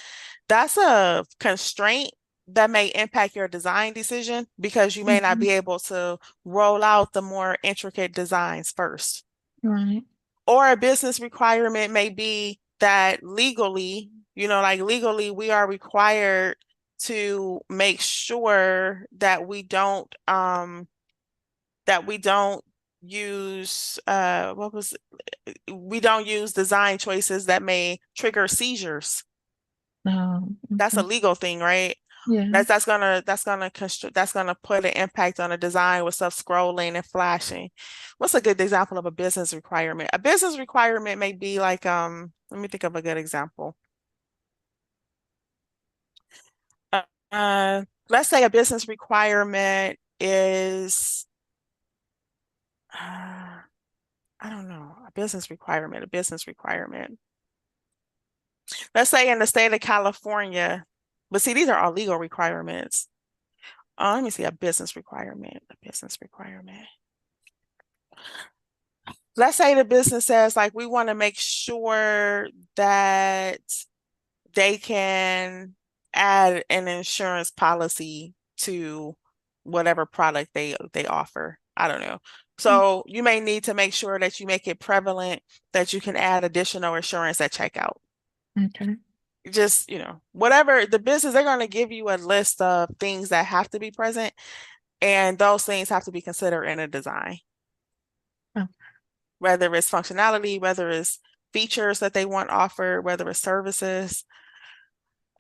A: That's a constraint that may impact your design decision because you may not
C: Mhm.
A: be able to roll out the more intricate designs first.
C: Right.
A: Or a business requirement may be that legally, like legally, we are required to make sure that we don't use we don't use design choices that may trigger seizures.
C: Oh,
A: That's a
C: okay.
A: legal thing, right?
C: Yeah.
A: That's gonna put an impact on the design with stuff scrolling and flashing. What's a good example of a business requirement? A business requirement may be like, let me think of a good example. Uh, let's say a business requirement is, I don't know, a business requirement. Let's say in the state of California, but see, these are all legal requirements. Let me see, a business requirement, a business requirement. Let's say the business says, like, we want to make sure that they can add an insurance policy to whatever product they offer. I don't know. So you may need to make sure that you make it prevalent that you can add additional insurance at checkout.
C: Okay.
A: Just, whatever the business, they're going to give you a list of things that have to be present, and those things have to be considered in a design,
C: Oh,
A: whether it's functionality, whether it's features that they want offered, whether it's services.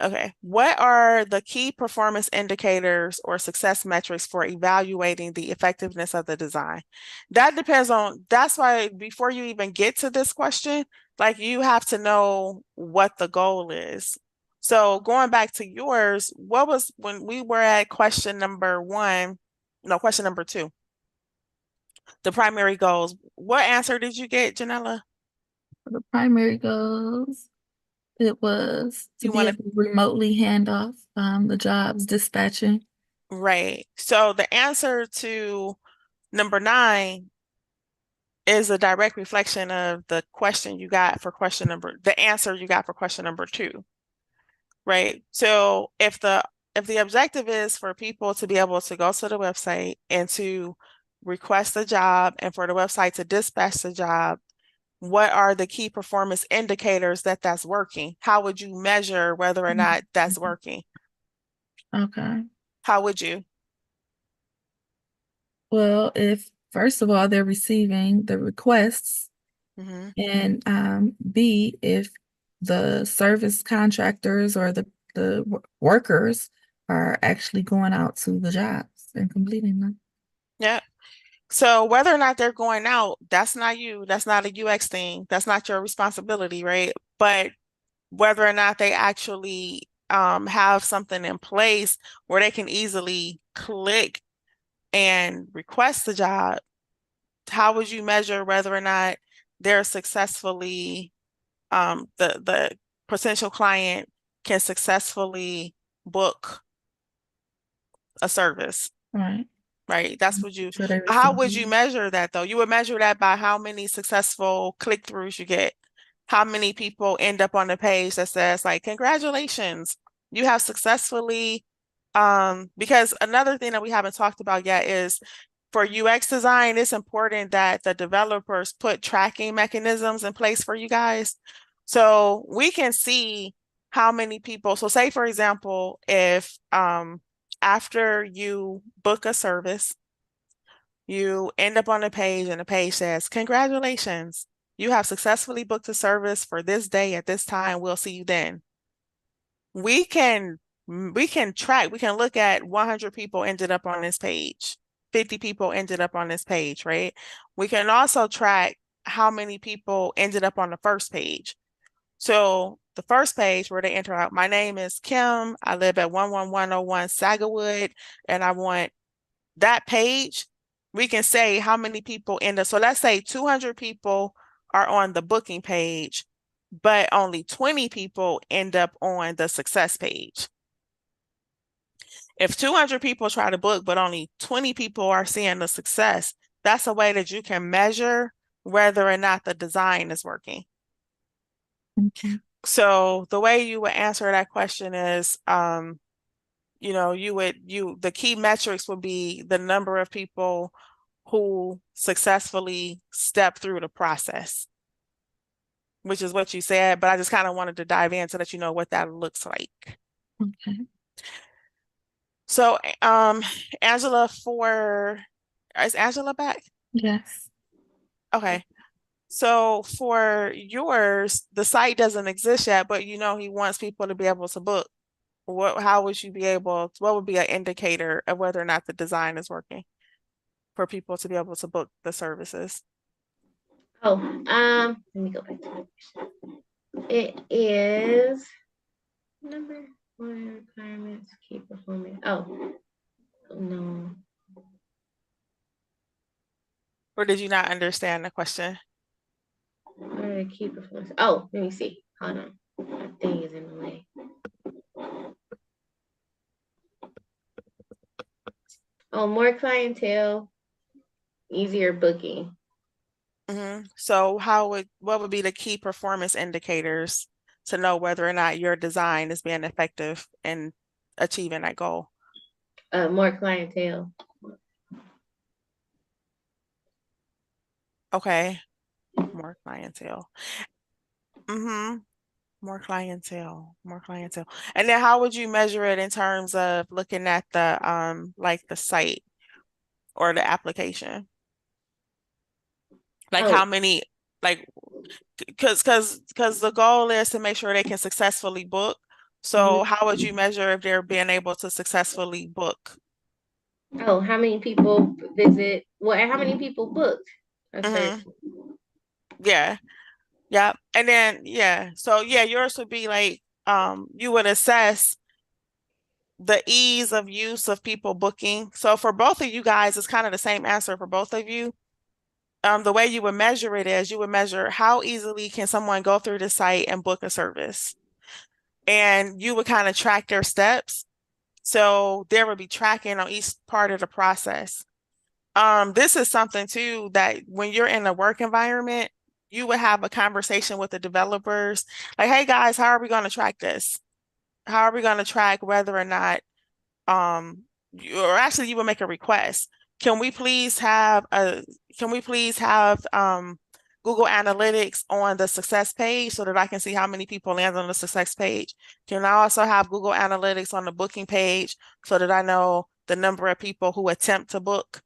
A: Okay. What are the key performance indicators or success metrics for evaluating the effectiveness of the design? That's why before you even get to this question, like you have to know what the goal is. So going back to yours, what was when we were at question number one, no, question number two, the primary goals. What answer did you get, Janella?
C: for the primary goals, it was to
A: You
C: be
A: want to
C: able to remotely hand off the jobs dispatching.
A: Right. So the answer to number 9 is a direct reflection of the answer you got for question number 2, right? So if the objective is for people to be able to go to the website and to request a job and for the website to dispatch the job, what are the key performance indicators that that's working? How would you measure whether or not that's working?
C: Okay.
A: How would you?
C: Well, if first of all they're receiving the requests,
A: Hmm.
C: and B, if the service contractors or the workers are actually going out to the jobs and completing them.
A: Yeah. So whether or not they're going out, that's not you. That's not a UX thing. That's not your responsibility, right? But whether or not they actually have something in place where they can easily click and request the job, how would you measure whether or not they're successfully, the potential client can successfully book a service,
C: Right.
A: right? That's what you,
C: So they
A: how
C: receive
A: would you
C: it.
A: measure that though? You would measure that by how many successful click-throughs you get, how many people end up on the page that says like, congratulations, you have successfully, because another thing that we haven't talked about yet is for UX design, it's important that the developers put tracking mechanisms in place for you guys. So we can see how many people, so say for example, if after you book a service, you end up on a page and the page says, congratulations, you have successfully booked a service for this day at this time. We'll see you then. We can track, we can look at 100 people ended up on this page, 50 people ended up on this page, right? We can also track how many people ended up on the first page. So the first page where they enter out, my name is Kim, I live at 11101 Sagawood, and I want that page, we can say how many people end up. So let's say 200 people are on the booking page, but only 20 people end up on the success page. If 200 people try to book, but only 20 people are seeing the success, that's a way that you can measure whether or not the design is working.
C: Okay.
A: So the way you would answer that question is, you know, the key metrics would be the number of people who successfully step through the process, which is what you said, but I just kind of wanted to dive in so that you know what that looks like.
C: Okay.
A: So, Angela, is Angela back?
C: Yes.
A: Okay. So for yours, the site doesn't exist yet, but you know he wants people to be able to book. How would you be able, what would be an indicator of whether or not the design is working for people to be able to book the services?
B: Oh, let me go back to it. It is number one requirements, key performance. Oh, no.
A: Or did you not understand the question?
B: What are the key performance? Oh, let me see. Hold on. That thing is in the way. Oh, more clientele, easier booking.
A: So what would be the key performance indicators to know whether or not your design is being effective in achieving that goal?
B: More clientele.
A: Okay, more clientele. Mm-hmm. More clientele, more clientele. And then how would you measure it in terms of looking at the like the site or the application? Like how
B: Oh,
A: many, like, because the goal is to make sure they can successfully book. So
B: mhm.
A: how would you measure if they're being able to successfully book?
B: Oh, how many people visit? Well, how many people booked a service?
A: Mm-hmm. Yeah. Yeah. And then yeah. So yeah, yours would be like you would assess the ease of use of people booking. So for both of you guys, it's kind of the same answer for both of you. The way you would measure it is you would measure how easily can someone go through the site and book a service. And you would kind of track their steps. So there would be tracking on each part of the process. This is something too that when you're in a work environment, you would have a conversation with the developers, like, hey guys, how are we going to track this? How are we going to track whether or not or actually you would make a request. Can we please have a can we please have Google Analytics on the success page so that I can see how many people land on the success page? Can I also have Google Analytics on the booking page so that I know the number of people who attempt to book?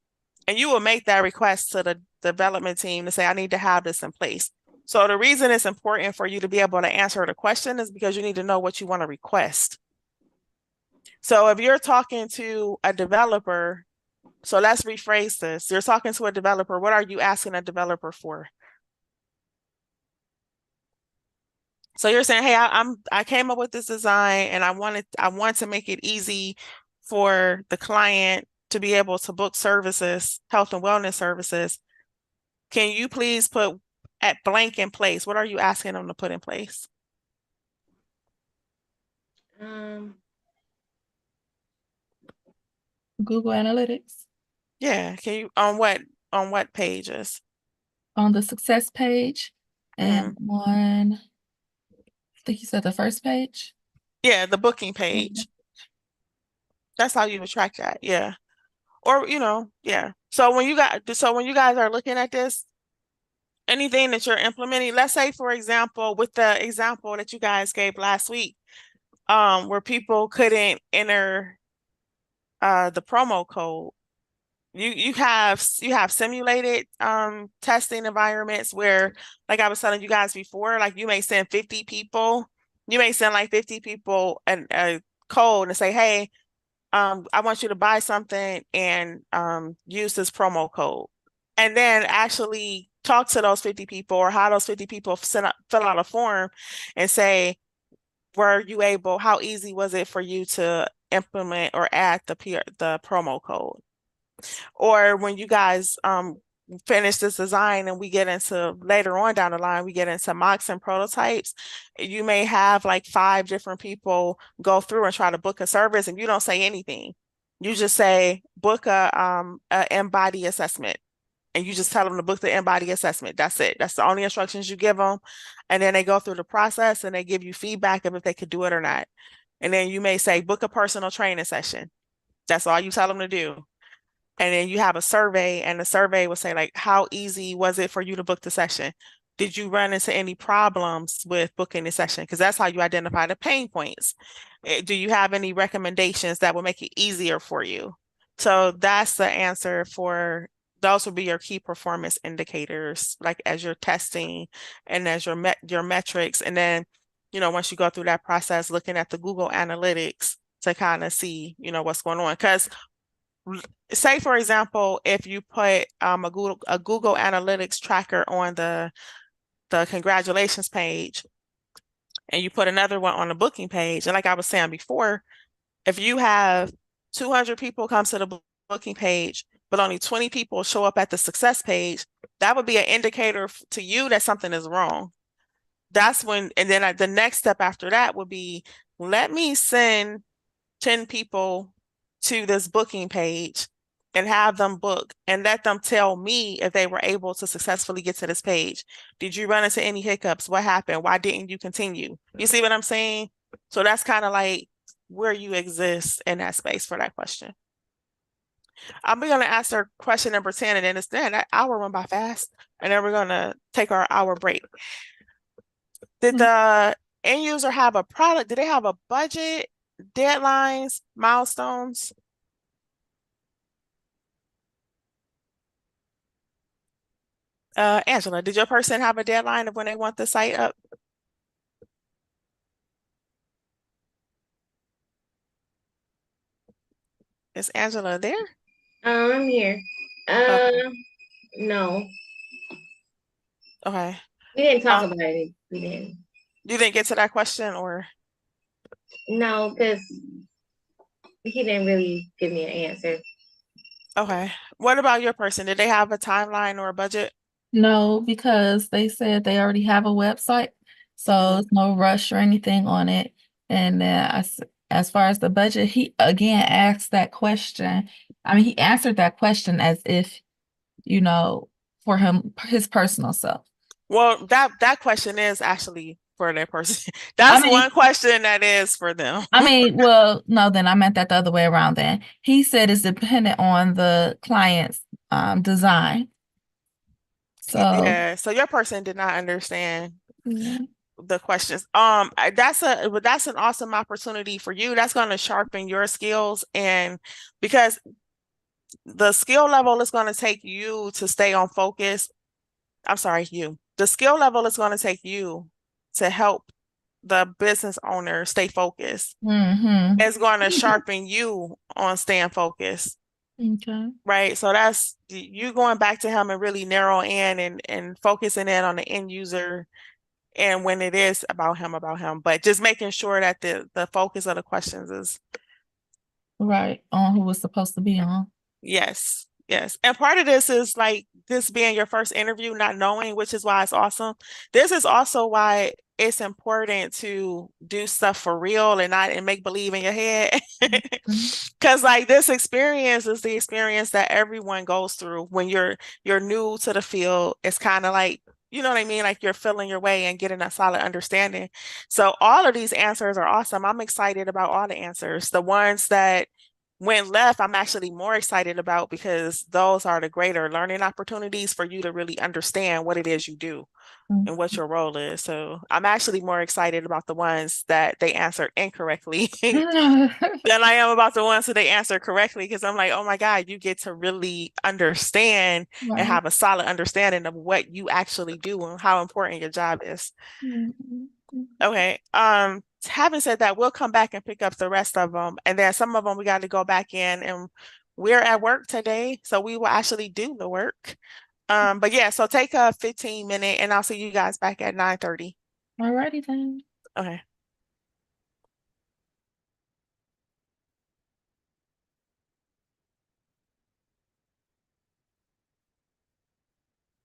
A: And you will make that request to the development team to say, I need to have this in place. So the reason it's important for you to be able to answer the question is because you need to know what you want to request. So if you're talking to a developer, so let's rephrase this. You're talking to a developer. What are you asking a developer for? So you're saying, hey, I came up with this design and I want to make it easy for the client to be able to book services, health and wellness services. Can you please put at blank in place, what are you asking them to put in place?
C: Google Analytics
A: Yeah, can you on what pages?
C: on the success page and on, I think you said the first page.
A: Yeah, the booking page. That's how you would track that. Yeah. Or, yeah. So when you guys are looking at this, anything that you're implementing, let's say, for example, with the example that you guys gave last week, where people couldn't enter the promo code. You have simulated testing environments where, like I was telling you guys before, like you may send 50 people, you may send like 50 people a code and say, hey, I want you to buy something and use this promo code. And then actually talk to those 50 people or how those 50 people fill out a form and say, how easy was it for you to implement or add the promo code? Or when you guys finish this design and we get into later on down the line, we get into mocks and prototypes, you may have like 5 different people go through and try to book a service and you don't say anything. You just say book a in-body assessment and you just tell them to book the in-body assessment. That's it. That's the only instructions you give them. And then they go through the process and they give you feedback of if they could do it or not. And then you may say book a personal training session. That's all you tell them to do. And then you have a survey, and the survey will say, like, how easy was it for you to book the session? Did you run into any problems with booking the session? Because that's how you identify the pain points. Do you have any recommendations that will make it easier for you? So that's the answer for those will be your key performance indicators, like as you're testing and as your metrics. And then, once you go through that process, looking at the Google Analytics to kind of see, what's going on. Because say, for example, if you put a Google Analytics tracker on the congratulations page and you put another one on the booking page, and like I was saying before, if you have 200 people come to the booking page, but only 20 people show up at the success page, that would be an indicator to you that something is wrong. That's when, and then the next step after that would be, let me send 10 people to this booking page and have them book and let them tell me if they were able to successfully get to this page. Did you run into any hiccups? What happened? Why didn't you continue? You see what I'm saying? So that's kind of like where you exist in that space for that question. I'm going to ask her question number 10, and then that hour went by fast, and then we're going to take our hour break. Did the end user have a product? Did they have a budget, deadlines, milestones? Angela, did your person have a deadline of when they want the site up? Is Angela there?
B: I'm here.
A: Okay.
B: No,
A: Okay.
B: we didn't talk about it. We didn't.
A: You didn't get to that question, or?
B: No, because he didn't really give me an answer.
A: Okay. What about your person? Did they have a timeline or a budget?
C: No, because they said they already have a website, so there's no rush or anything on it. And as far as the budget, he again asked that question. I mean, he answered that question as if, for his personal self.
A: Well, that question is actually for their person.
C: I
A: That's
C: mean,
A: one question that is for them.
C: well, no, then I meant that the other way around then. He said it's dependent on the client's design. So
A: Yeah, so your person did not understand
C: yeah.
A: the questions. That's an awesome opportunity for you. That's going to sharpen your skills, and because the skill level is going to take you to stay on focus. I'm sorry, you. The skill level is going to take you to help the business owner stay focused. It's going to sharpen you on staying focused.
C: Okay.
A: Right. So that's you going back to him and really narrow in and focusing in on the end user and when it is about him, but just making sure that the focus of the questions is
C: Right on who was supposed to be on.
A: yes. And part of this is like this being your first interview, not knowing, which is why it's awesome. This is also why it's important to do stuff for real and not and make believe in your head. Because like this experience is the experience that everyone goes through when you're new to the field. It's kind of like, you know what I mean? Like you're feeling your way and getting a solid understanding. So all of these answers are awesome. I'm excited about all the answers. The ones that went left, I'm actually more excited about because those are the greater learning opportunities for you to really understand what it is you do and what your role is. So I'm actually more excited about the ones that they answered incorrectly than I am about the ones that they answered correctly because I'm like, oh my God, you get to really understand and
C: Right.
A: have a solid understanding of what you actually do and how important your job is.
C: Mhm.
A: Okay. Having said that, we'll come back and pick up the rest of them. And then some of them we got to go back in and we're at work today, so we will actually do the work. But yeah, so take a 15-minute and I'll see you guys back at 9:30.
C: Alrighty then.
A: Okay.